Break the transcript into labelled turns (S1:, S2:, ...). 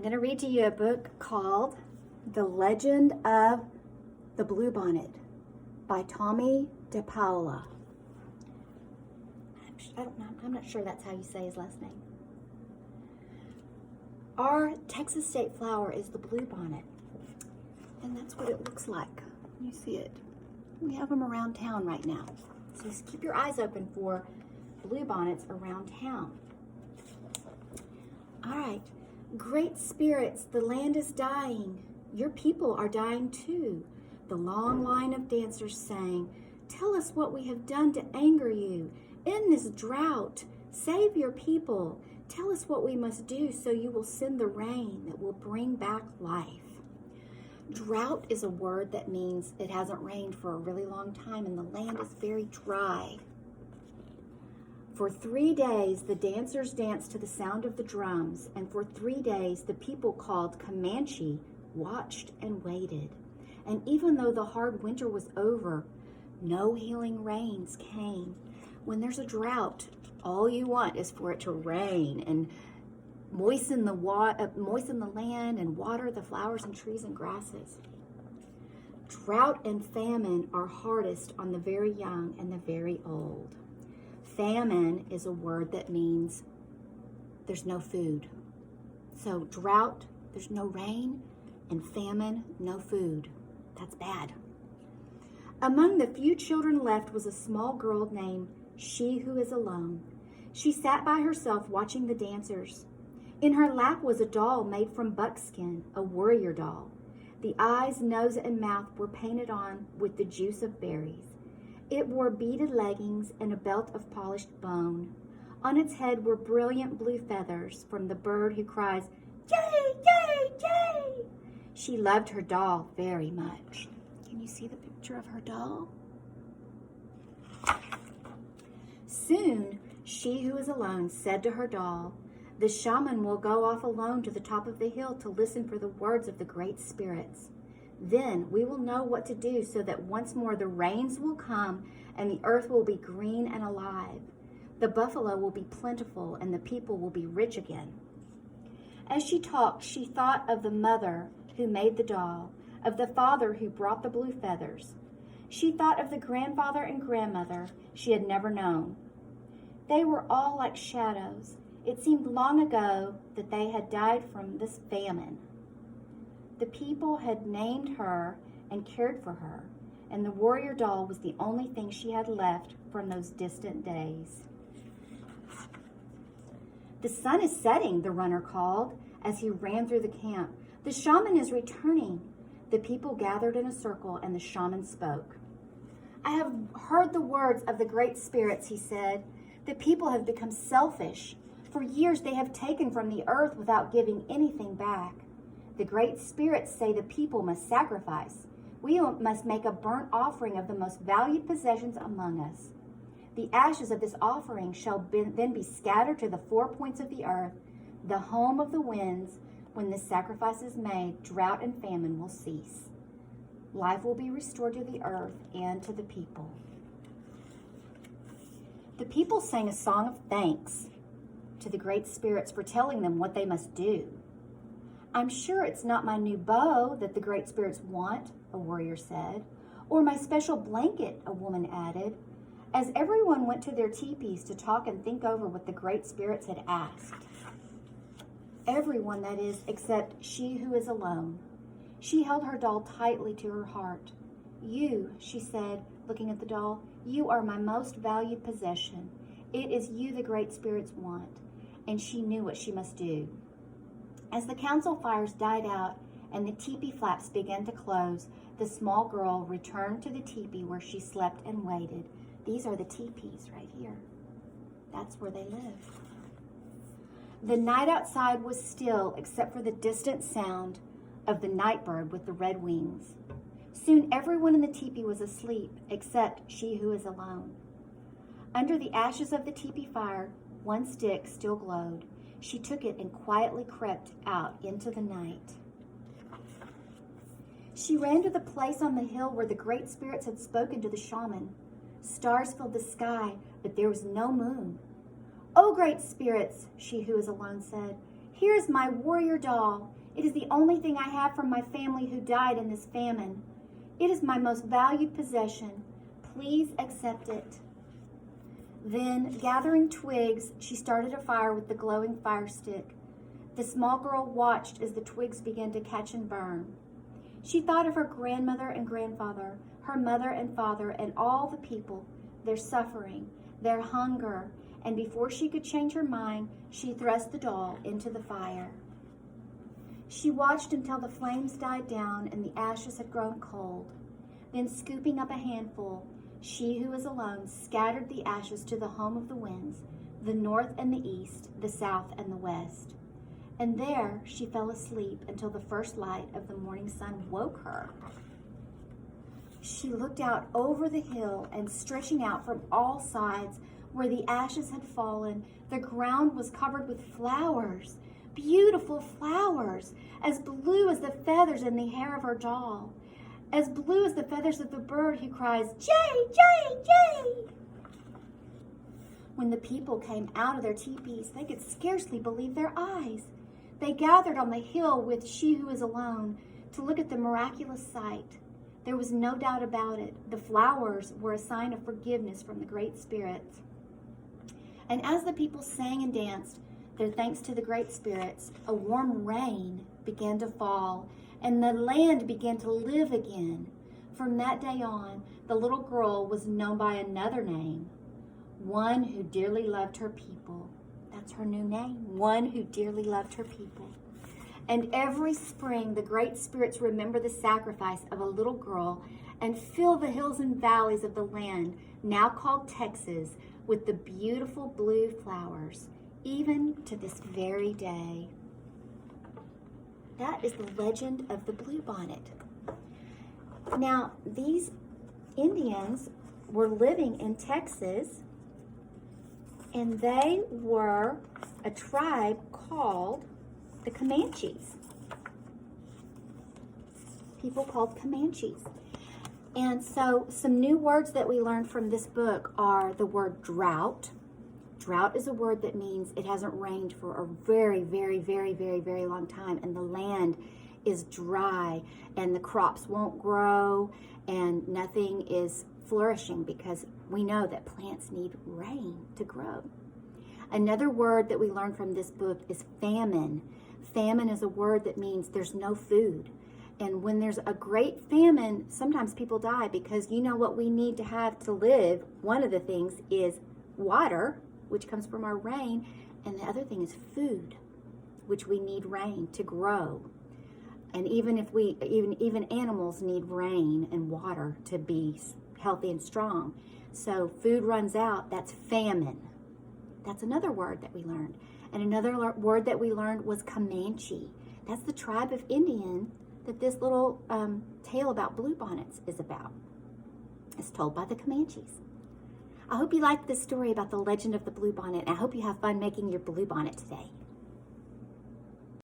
S1: I'm going to read to you a book called The Legend of the Bluebonnet by DePaola. I'm not sure that's how you say his last name. Our Texas state flower is the bluebonnet, and that's what it looks like. You see it. We have them around town right now. So just keep your eyes open for bluebonnets around town. All right. Great spirits, the land is dying. Your people are dying too. The long line of dancers sang, tell us what we have done to anger you. End this drought. Save your people. Tell us what we must do so you will send the rain that will bring back life. Drought is a word that means it hasn't rained for a really long time and the land is very dry. For 3 days, the dancers danced to the sound of the drums, and for 3 days, the people called Comanche watched and waited. And even though the hard winter was over, no healing rains came. When there's a drought, all you want is for it to rain and moisten the land and water the flowers and trees and grasses. Drought and famine are hardest on the very young and the very old. Famine is a word that means there's no food. So drought, there's no rain, and famine, no food. That's bad. Among the few children left was a small girl named She Who Is Alone. She sat by herself watching the dancers. In her lap was a doll made from buckskin, a warrior doll. The eyes, nose, and mouth were painted on with the juice of berries. It wore beaded leggings and a belt of polished bone. On its head were brilliant blue feathers from the bird who cries, yay, yay, yay. She loved her doll very much. Can you see the picture of her doll? Soon, She Who Is Alone said to her doll, the shaman will go off alone to the top of the hill to listen for the words of the great spirits. Then we will know what to do so that once more the rains will come and the earth will be green and alive. The buffalo will be plentiful and the people will be rich again. As she talked, she thought of the mother who made the doll, of the father who brought the blue feathers. She thought of the grandfather and grandmother she had never known. They were all like shadows. It seemed long ago that they had died from this famine. The people had named her and cared for her, and the warrior doll was the only thing she had left from those distant days. The sun is setting, the runner called as he ran through the camp. The shaman is returning. The people gathered in a circle, and the shaman spoke. I have heard the words of the great spirits, he said. The people have become selfish. For years they have taken from the earth without giving anything back. The great spirits say the people must sacrifice. We must make a burnt offering of the most valued possessions among us. The ashes of this offering shall then be scattered to the 4 points of the earth, the home of the winds. When this sacrifice is made, drought and famine will cease. Life will be restored to the earth and to the people. The people sang a song of thanks to the great spirits for telling them what they must do. I'm sure it's not my new bow that the great spirits want, a warrior said, or my special blanket, a woman added, as everyone went to their teepees to talk and think over what the great spirits had asked. Everyone, that is, except She Who Is Alone. She held her doll tightly to her heart. You, she said, looking at the doll, you are my most valued possession. It is you the great spirits want. And she knew what she must do. As the council fires died out and the teepee flaps began to close, the small girl returned to the teepee where she slept and waited. These are the teepees right here. That's where they live. The night outside was still except for the distant sound of the nightbird with the red wings. Soon everyone in the teepee was asleep except She Who Is Alone. Under the ashes of the teepee fire, one stick still glowed. She took it and quietly crept out into the night. She ran to the place on the hill where the great spirits had spoken to the shaman. Stars filled the sky, but there was no moon. Oh, great spirits, She Who Is Alone said, Here is my warrior doll. It is the only thing I have from my family who died in this famine. It is my most valued possession. Please accept it." Then, gathering twigs, she started a fire with the glowing fire stick. The small girl watched as the twigs began to catch and burn. She thought of her grandmother and grandfather, her mother and father, and all the people, their suffering, their hunger, and before she could change her mind, she thrust the doll into the fire. She watched until the flames died down and the ashes had grown cold. Then, scooping up a handful, she who was alone scattered the ashes to the home of the winds, the north and the east, the south and the west. And there she fell asleep until the first light of the morning sun woke her. She looked out over the hill, and stretching out from all sides where the ashes had fallen, the ground was covered with flowers, beautiful flowers, as blue as the feathers in the hair of her doll, as blue as the feathers of the bird who cries, "Jay, Jay, Jay!" When the people came out of their teepees, they could scarcely believe their eyes. They gathered on the hill with she who was alone to look at the miraculous sight. There was no doubt about it. The flowers were a sign of forgiveness from the Great Spirits. And as the people sang and danced their thanks to the Great Spirits, a warm rain began to fall, and the land began to live again. From that day on, the little girl was known by another name, one who dearly loved her people. That's her new name, one who dearly loved her people. And every spring, the Great Spirits remember the sacrifice of a little girl and fill the hills and valleys of the land, now called Texas, with the beautiful blue flowers, even to this very day. That is the legend of the Bluebonnet. Now, these Indians were living in Texas, and they were a tribe called the Comanches. People called Comanches. And so some new words that we learned from this book are the word drought. Drought is a word that means it hasn't rained for a very, very, very, very, very long time, and the land is dry, and the crops won't grow, and nothing is flourishing, because we know that plants need rain to grow. Another word that we learned from this book is famine. Famine is a word that means there's no food. And when there's a great famine, sometimes people die, because you know what we need to have to live. One of the things is water, which comes from our rain, and the other thing is food, which we need rain to grow. And even if even animals need rain and water to be healthy and strong. So food runs out, that's famine. That's another word that we learned. And another word that we learned was Comanche. That's the tribe of Indian that this little tale about Bluebonnets is about. It's told by the Comanches. I hope you liked this story about the legend of the Bluebonnet, and I hope you have fun making your bluebonnet today.